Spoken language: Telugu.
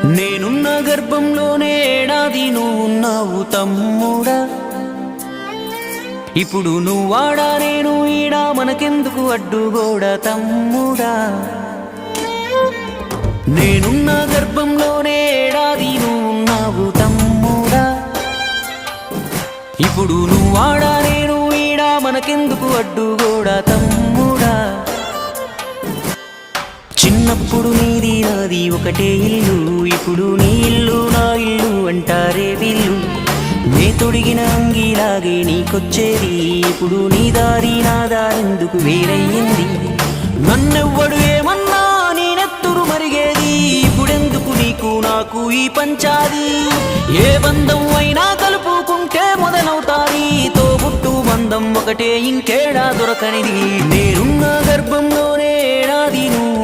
నేనున్న గర్భంలోనే ఏడాది నువ్వున్నావు తమ్ముడా. ఇప్పుడు నువ్వాడా నేను ఈడా, మనకెందుకు అడ్డుగోడ తమ్ముడా. నేనున్న గర్భంలోనే ఏడాది నువ్వున్నావు తమ్ముడా. ఇప్పుడు నువ్వాడా నేను ఈడా, మనకెందుకు అడ్డుగోడ తమ్ముడా. చిన్నప్పుడు నీది నాది ఒకటే ఇల్లు, ఇప్పుడు నీ ఇల్లు నా ఇల్లు అంటారే వీళ్ళు. నే తొడిగిన అంగీలాగే నీకొచ్చేది, ఇప్పుడు నీ దారి నా దారెందుకు వేరయ్యింది. నన్నెవ్వడు ఏమన్నా నేనెత్తురు మరిగేది, ఇప్పుడెందుకు నీకు నాకు ఈ పంచాది. ఏ బంధం అయినా కలుపుకుంటే మొదలవుతాది, తోబుట్టు బంధం ఒకటే ఇంకేడా దొరకనిది. నేనున్న గర్భంలోనే ఏడాది నువ్వు